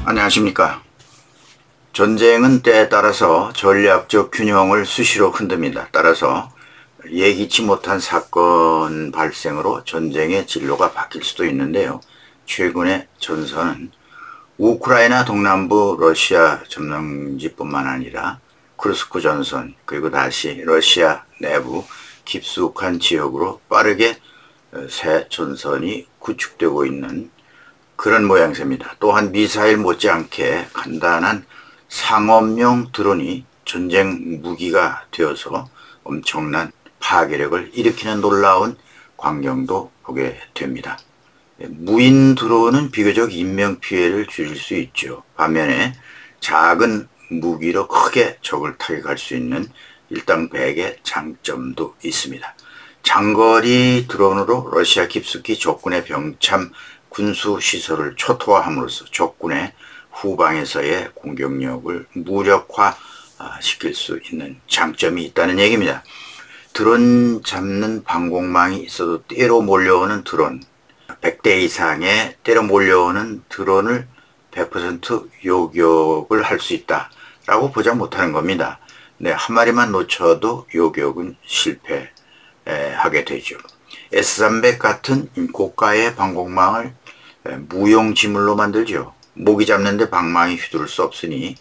안녕하십니까. 전쟁은 때에 따라서 전략적 균형을 수시로 흔듭니다. 따라서 예기치 못한 사건 발생으로 전쟁의 진로가 바뀔 수도 있는데요. 최근의 전선은 우크라이나 동남부 러시아 점령지뿐만 아니라 쿠르스크 전선, 그리고 다시 러시아 내부 깊숙한 지역으로 빠르게 새 전선이 구축되고 있는 그런 모양새입니다. 또한 미사일 못지않게 간단한 상업용 드론이 전쟁 무기가 되어서 엄청난 파괴력을 일으키는 놀라운 광경도 보게 됩니다. 무인 드론은 비교적 인명피해를 줄일 수 있죠. 반면에 작은 무기로 크게 적을 타격할 수 있는 일당백의 장점도 있습니다. 장거리 드론으로 러시아 깊숙이 적군의 병참 군수시설을 초토화함으로써 적군의 후방에서의 공격력을 무력화시킬 수 있는 장점이 있다는 얘기입니다. 드론 잡는 방공망이 있어도 때로 몰려오는 드론, 100대 이상의 때로 몰려오는 드론을 100% 요격을 할 수 있다라고 보장 못하는 겁니다. 네, 한 마리만 놓쳐도 요격은 실패하게 되죠. S-300 같은 고가의 방공망을 무용지물로 만들죠. 모기 잡는데 방망이 휘두를 수 없으니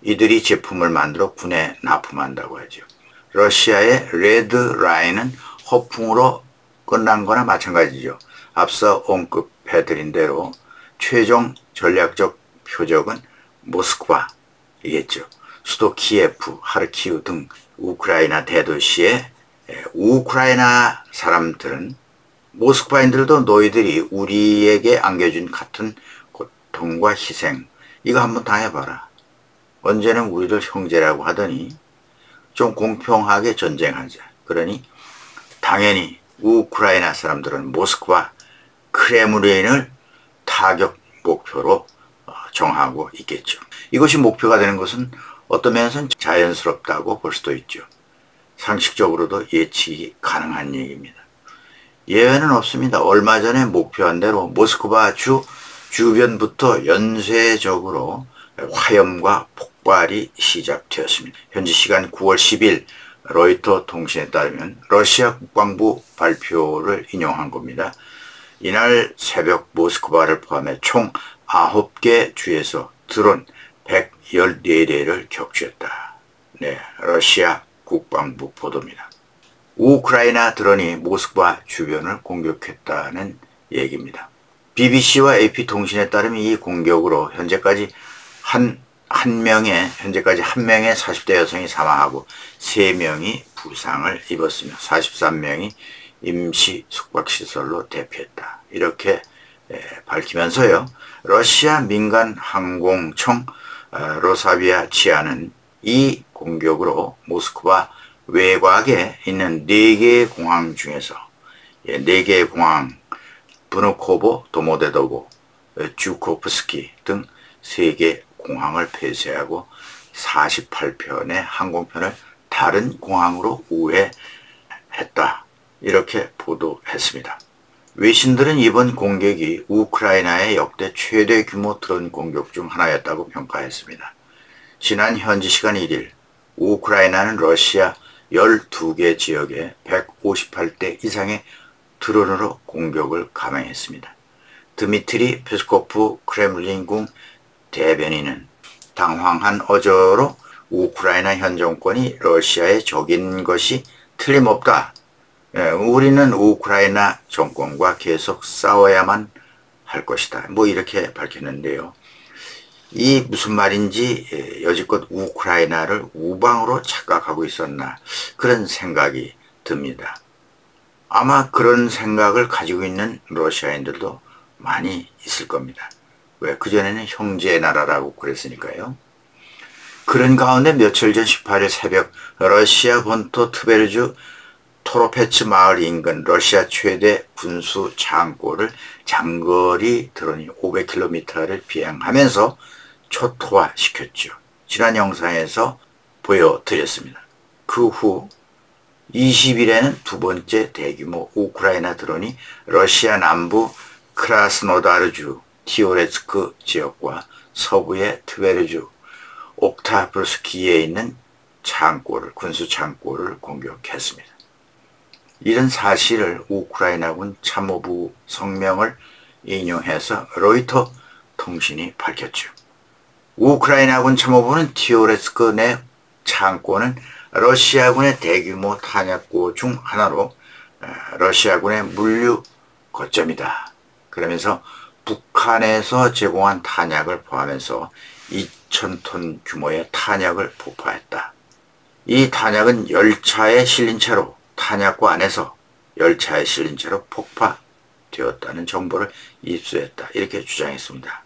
이들이 제품을 만들어 군에 납품한다고 하죠. 러시아의 레드 라인은 허풍으로 끝난 거나 마찬가지죠. 앞서 언급해드린 대로 최종 전략적 표적은 모스크바이겠죠. 수도 키예프, 하르키우 등 우크라이나 대도시의 우크라이나 사람들은 모스크바인들도 너희들이 우리에게 안겨준 같은 고통과 희생 이거 한번 당해봐라. 언제는 우리를 형제라고 하더니 좀 공평하게 전쟁하자. 그러니 당연히 우크라이나 사람들은 모스크바 크레므린을 타격 목표로 정하고 있겠죠. 이것이 목표가 되는 것은 어떤 면에서는 자연스럽다고 볼 수도 있죠. 상식적으로도 예측이 가능한 얘기입니다. 예외는 없습니다. 얼마 전에 목표한 대로 모스크바 주변부터 연쇄적으로 화염과 폭발이 시작되었습니다. 현지 시간 9월 10일 로이터 통신에 따르면 러시아 국방부 발표를 인용한 겁니다. 이날 새벽 모스크바를 포함해 총 9개 주에서 드론 114대를 격추했다. 네, 러시아 국방부 보도입니다. 우크라이나 드론이 모스크바 주변을 공격했다는 얘기입니다. BBC와 AP통신에 따르면 이 공격으로 현재까지 한 명의 40대 여성이 사망하고 3명이 부상을 입었으며 43명이 임시 숙박시설로 대피했다. 이렇게 밝히면서요. 러시아 민간 항공청 로사비아치아는 이 공격으로 모스크바 외곽에 있는 4개의 공항 중에서 4개의 공항 브누코보, 도모데도보, 주코프스키 등 3개 공항을 폐쇄하고 48편의 항공편을 다른 공항으로 우회했다. 이렇게 보도했습니다. 외신들은 이번 공격이 우크라이나의 역대 최대 규모 드론 공격 중 하나였다고 평가했습니다. 지난 현지 시간 1일 우크라이나는 러시아 12개 지역에 158대 이상의 드론으로 공격을 감행했습니다. 드미트리 페스코프 크렘린궁 대변인은 당황한 어조로 우크라이나 현 정권이 러시아의 적인 것이 틀림없다. 우리는 우크라이나 정권과 계속 싸워야만 할 것이다. 이렇게 밝혔는데요. 이 무슨 말인지 여지껏 우크라이나를 우방으로 착각하고 있었나 그런 생각이 듭니다. 아마 그런 생각을 가지고 있는 러시아인들도 많이 있을 겁니다. 왜? 그전에는 형제 나라라고 그랬으니까요. 그런 가운데 며칠 전 18일 새벽 러시아 본토 트베르주 토로페츠 마을 인근 러시아 최대 군수 창고를 장거리 드론이 500km를 비행하면서 초토화시켰죠. 지난 영상에서 보여드렸습니다. 그 후 20일에는 두 번째 대규모 우크라이나 드론이 러시아 남부 크라스노다르주 티오레츠크 지역과 서부의 트베르주 옥타브르스키에 있는 군수 창고를 공격했습니다. 이런 사실을 우크라이나군 참모부 성명을 인용해서 로이터 통신이 밝혔죠. 우크라이나군 참모부는 티오레츠크 내 창고는 러시아군의 대규모 탄약고 중 하나로 러시아군의 물류 거점이다. 그러면서 북한에서 제공한 탄약을 포함해서 2,000톤 규모의 탄약을 폭파했다. 이 탄약은 열차에 실린 채로 탄약고 안에서 열차에 실린 채로 폭파되었다는 정보를 입수했다. 이렇게 주장했습니다.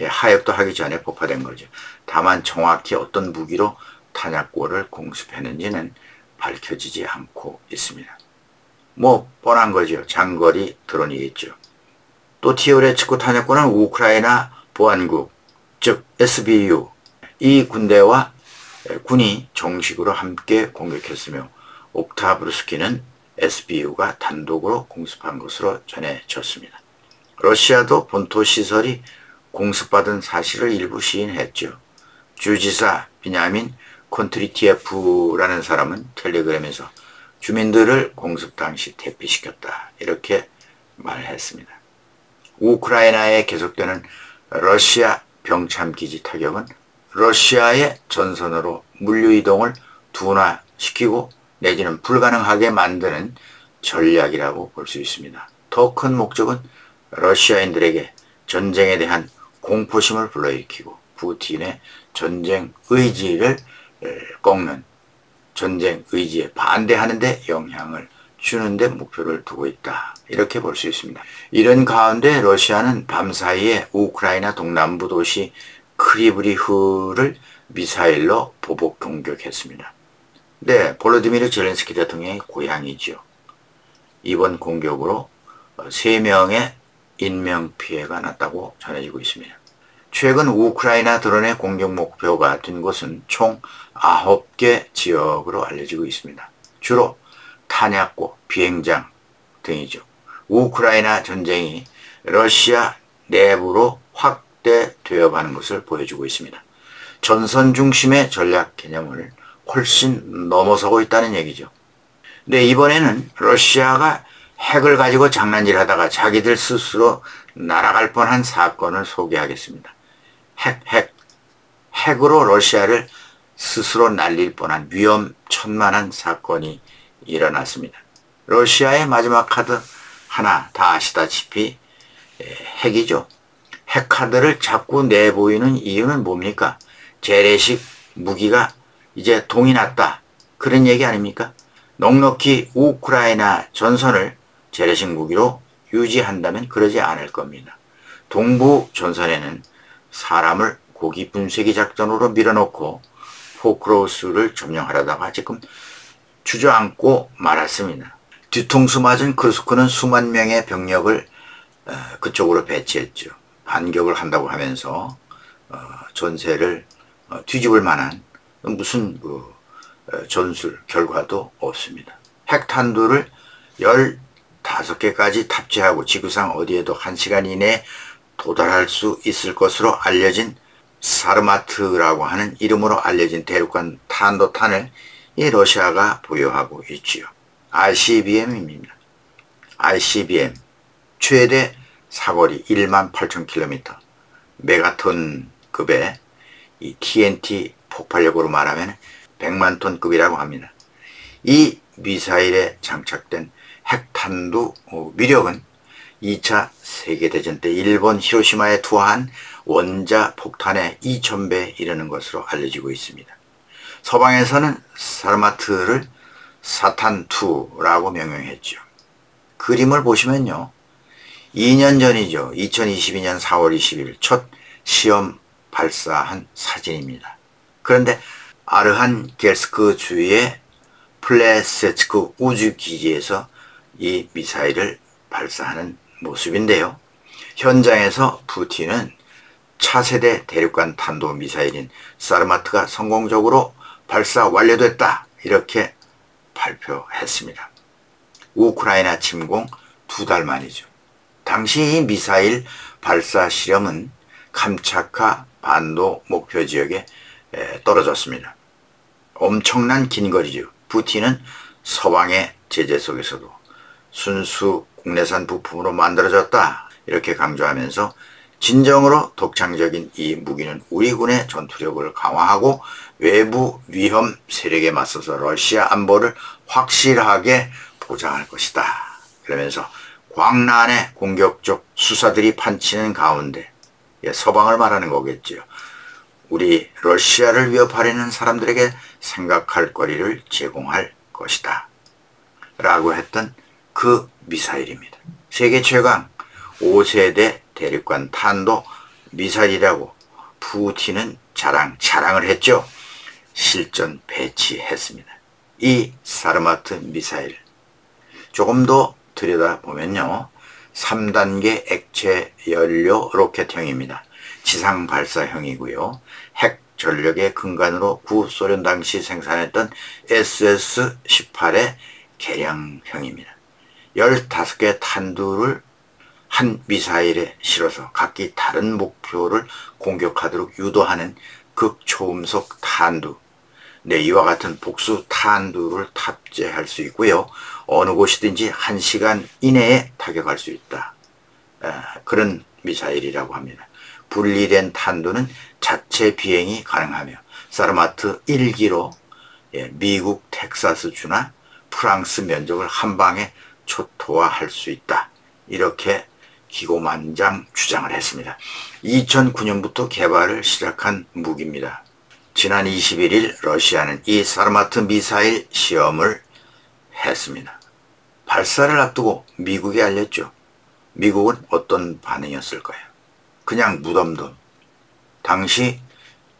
하역도 하기 전에 폭파된 거죠. 다만 정확히 어떤 무기로 탄약고를 공습했는지는 밝혀지지 않고 있습니다. 뭐 뻔한 거죠. 장거리 드론이겠죠. 또 티오레츠크 탄약고는 우크라이나 보안국, 즉 SBU, 이 군대와 군이 정식으로 함께 공격했으며 옥타브르스키는 SBU가 단독으로 공습한 것으로 전해졌습니다. 러시아도 본토 시설이 공습받은 사실을 일부 시인했죠. 주지사 비냐민 콘트리티에프라는 사람은 텔레그램에서 주민들을 공습 당시 대피시켰다. 이렇게 말했습니다. 우크라이나에 계속되는 러시아 병참기지 타격은 러시아의 전선으로 물류이동을 둔화시키고 내지는 불가능하게 만드는 전략이라고 볼 수 있습니다. 더 큰 목적은 러시아인들에게 전쟁에 대한 공포심을 불러일으키고 푸틴의 전쟁 의지를 꺾는, 전쟁 의지에 반대하는 데 영향을 주는 데 목표를 두고 있다. 이렇게 볼 수 있습니다. 이런 가운데 러시아는 밤사이에 우크라이나 동남부 도시 크리브리흐를 미사일로 보복 공격했습니다. 네, 볼로디미르 젤렌스키 대통령의 고향이죠. 이번 공격으로 3명의 인명피해가 났다고 전해지고 있습니다. 최근 우크라이나 드론의 공격 목표가 된 곳은 총 9개 지역으로 알려지고 있습니다. 주로 탄약고, 비행장 등이죠. 우크라이나 전쟁이 러시아 내부로 확대되어 가는 것을 보여주고 있습니다. 전선 중심의 전략 개념을 훨씬 넘어서고 있다는 얘기죠. 근데 이번에는 러시아가 핵을 가지고 장난질하다가 자기들 스스로 날아갈 뻔한 사건을 소개하겠습니다. 핵으로 러시아를 스스로 날릴 뻔한 위험천만한 사건이 일어났습니다. 러시아의 마지막 카드 하나 다 아시다시피 핵이죠. 핵카드를 자꾸 내보이는 이유는 뭡니까? 재래식 무기가 이제 동이 났다. 그런 얘기 아닙니까? 넉넉히 우크라이나 전선을 재래식 무기로 유지한다면 그러지 않을 겁니다. 동부 전선에는 사람을 고기 분쇄기 작전으로 밀어넣고 포크로스를 점령하려다가 지금 주저앉고 말았습니다. 뒤통수 맞은 크루스크는 수만 명의 병력을 그쪽으로 배치했죠. 반격을 한다고 하면서 전세를 뒤집을 만한 무슨 전술 결과도 없습니다. 핵탄두를 15개까지 탑재하고 지구상 어디에도 1시간 이내에 도달할 수 있을 것으로 알려진 사르마트라고 하는 이름으로 알려진 대륙간 탄도탄을 이 러시아가 보유하고 있지요. ICBM입니다. ICBM 최대 사거리 18,000km, 메가톤급의 이 TNT 폭발력으로 말하면 100만 톤급이라고 합니다. 이 미사일에 장착된 핵탄두 위력은 2차 세계대전 때 일본 히로시마에 투하한 원자 폭탄의 2000배에 이르는 것으로 알려지고 있습니다. 서방에서는 사르마트를 사탄2라고 명명했죠. 그림을 보시면요. 2년 전이죠. 2022년 4월 20일 첫 시험 발사한 사진입니다. 그런데 아르한겔스크 주의 플레세츠크 우주기지에서 이 미사일을 발사하는 모습인데요. 현장에서 푸틴은 차세대 대륙간 탄도미사일인 사르마트가 성공적으로 발사 완료됐다 이렇게 발표했습니다. 우크라이나 침공 2달 만이죠. 당시 이 미사일 발사 실험은 캄차카 반도 목표 지역에 떨어졌습니다. 엄청난 긴 거리죠. 푸틴은 서방의 제재 속에서도 순수 국내산 부품으로 만들어졌다 이렇게 강조하면서 진정으로 독창적인 이 무기는 우리 군의 전투력을 강화하고 외부 위험 세력에 맞서서 러시아 안보를 확실하게 보장할 것이다. 그러면서 광란의 공격적 수사들이 판치는 가운데 서방을 말하는 거겠지요. 우리 러시아를 위협하려는 사람들에게 생각할 거리를 제공할 것이다. 라고 했던 그 미사일입니다. 세계 최강 5세대 대륙간 탄도 미사일이라고 푸틴은 자랑을 했죠. 실전 배치했습니다. 이 사르마트 미사일 조금 더 들여다보면요. 3단계 액체 연료 로켓형입니다. 지상 발사형이고요. 핵 전력의 근간으로 구소련 당시 생산했던 SS-18의 개량형입니다. 15개 탄두를 한 미사일에 실어서 각기 다른 목표를 공격하도록 유도하는 극초음속 탄두. 이와 같은 복수 탄두를 탑재할 수 있고요. 어느 곳이든지 1시간 이내에 타격할 수 있다. 그런 미사일이라고 합니다. 분리된 탄두는 자체 비행이 가능하며 사르마트 1기로 미국 텍사스주나 프랑스 면적을 한 방에 초토화할 수 있다. 이렇게 기고만장 주장을 했습니다. 2009년부터 개발을 시작한 무기입니다. 지난 21일 러시아는 이 사르마트 미사일 시험을 했습니다. 발사를 앞두고 미국에 알렸죠. 미국은 어떤 반응이었을까요? 그냥 무덤덤. 당시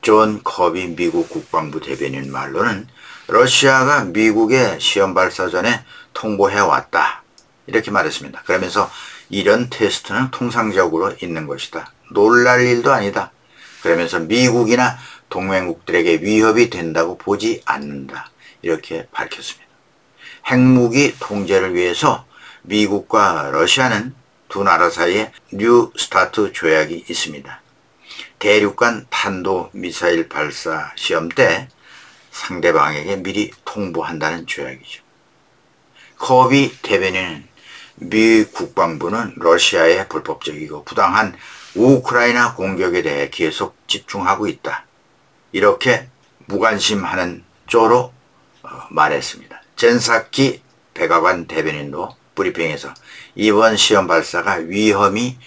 존 커비 미국 국방부 대변인 말로는 러시아가 미국의 시험 발사 전에 통보해왔다. 이렇게 말했습니다. 그러면서 이런 테스트는 통상적으로 있는 것이다. 놀랄 일도 아니다. 그러면서 미국이나 동맹국들에게 위협이 된다고 보지 않는다. 이렇게 밝혔습니다. 핵무기 통제를 위해서 미국과 러시아는 두 나라 사이에 뉴 스타트 조약이 있습니다. 대륙간 탄도 미사일 발사 시험 때 상대방에게 미리 통보한다는 조약이죠. 커비 대변인은 미 국방부는 러시아의 불법적이고 부당한 우크라이나 공격에 대해 계속 집중하고 있다. 이렇게 무관심하는 쪽으로 말했습니다. 젠사키 백악관 대변인도 브리핑에서 이번 시험 발사가 위험이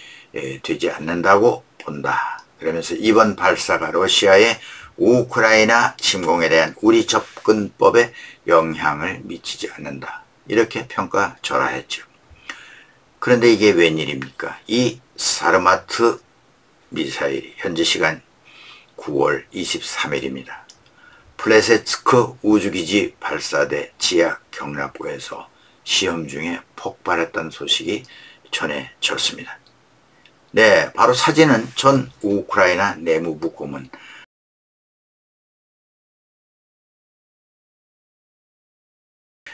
되지 않는다고 본다. 그러면서 이번 발사가 러시아의 우크라이나 침공에 대한 우리 접근법에 영향을 미치지 않는다. 이렇게 평가절하했죠. 그런데 이게 웬일입니까? 이 사르마트 미사일이 현지 시간 9월 23일입니다. 플레세츠크 우주기지 발사대 지하 경납고에서 시험 중에 폭발했다는 소식이 전해졌습니다. 바로 사진은 전 우크라이나 내무부 고문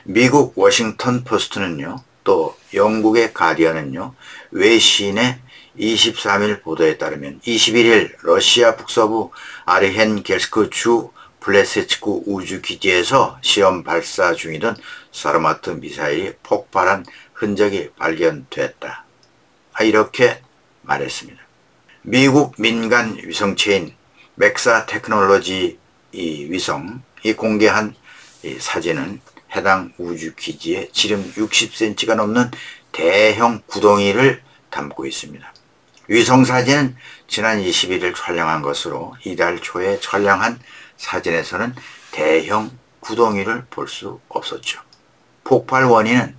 미국 워싱턴 포스트는요, 또 영국의 가디언은요, 외신의 23일 보도에 따르면 21일 러시아 북서부 아르헨겔스크 주 플레세츠크 우주기지에서 시험 발사 중이던 사르마트 미사일이 폭발한 흔적이 발견됐다. 이렇게 말했습니다. 미국 민간 위성체인 맥사 테크놀로지 이 위성이 공개한 이 사진은 해당 우주기지에 지름 60cm가 넘는 대형 구덩이를 담고 있습니다. 위성사진은 지난 21일 촬영한 것으로 이달 초에 촬영한 사진에서는 대형 구덩이를 볼 수 없었죠. 폭발 원인은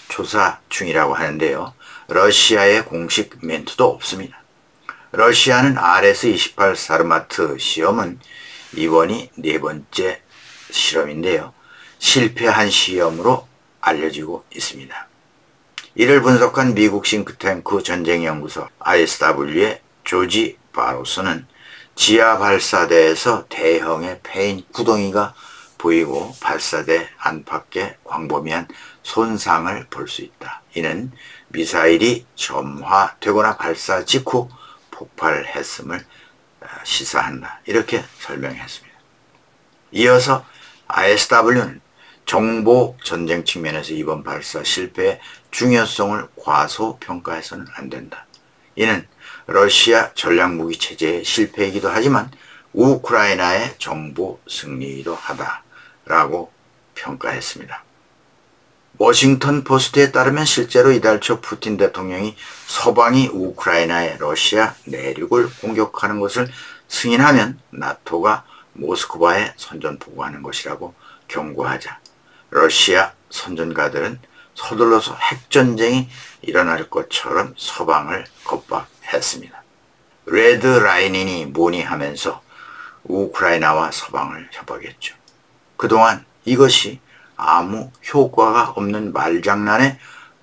조사 중이라고 하는데요. 러시아의 공식 멘트도 없습니다. 러시아는 RS-28 사르마트 시험은 이번이 4번째 실험인데요. 실패한 시험으로 알려지고 있습니다. 이를 분석한 미국 싱크탱크 전쟁연구소 ISW의 조지 바로스는 지하 발사대에서 대형의 패인 구덩이가 보이고 발사대 안팎의 광범위한 손상을 볼 수 있다. 이는 미사일이 점화되거나 발사 직후 폭발했음을 시사한다. 이렇게 설명했습니다. 이어서 ISW는 정보 전쟁 측면에서 이번 발사 실패의 중요성을 과소평가해서는 안 된다. 이는 러시아 전략무기 체제의 실패이기도 하지만 우크라이나의 정보 승리이기도 하다라고 평가했습니다. 워싱턴 포스트에 따르면 실제로 이달 초 푸틴 대통령이 서방이 우크라이나의 러시아 내륙을 공격하는 것을 승인하면 나토가 모스크바에 선전포고하는 것이라고 경고하자 러시아 선전가들은 서둘러서 핵전쟁이 일어날 것처럼 서방을 겁박했습니다. 레드 라인이니 뭐니 하면서 우크라이나와 서방을 협박했죠. 그동안 이것이 아무 효과가 없는 말장난에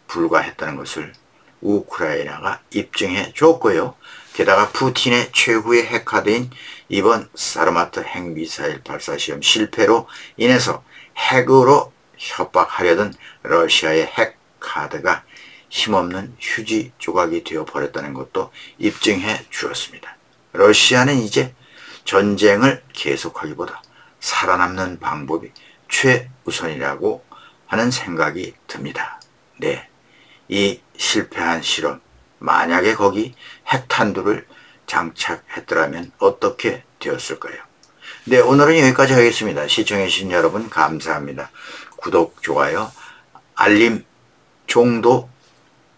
불과했다는 것을 우크라이나가 입증해 줬고요. 게다가 푸틴의 최후의 핵카드인 이번 사르마트 핵미사일 발사 시험 실패로 인해서 핵으로 협박하려던 러시아의 핵카드가 힘없는 휴지 조각이 되어버렸다는 것도 입증해 주었습니다. 러시아는 이제 전쟁을 계속하기보다 살아남는 방법이 최우선이라고 하는 생각이 듭니다. 네, 이 실패한 실험, 만약에 거기 핵탄두를 장착했더라면 어떻게 되었을까요? 네, 오늘은 여기까지 하겠습니다. 시청해주신 여러분 감사합니다. 구독, 좋아요, 알림 종도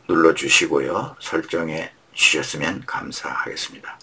눌러주시고요. 설정해 주셨으면 감사하겠습니다.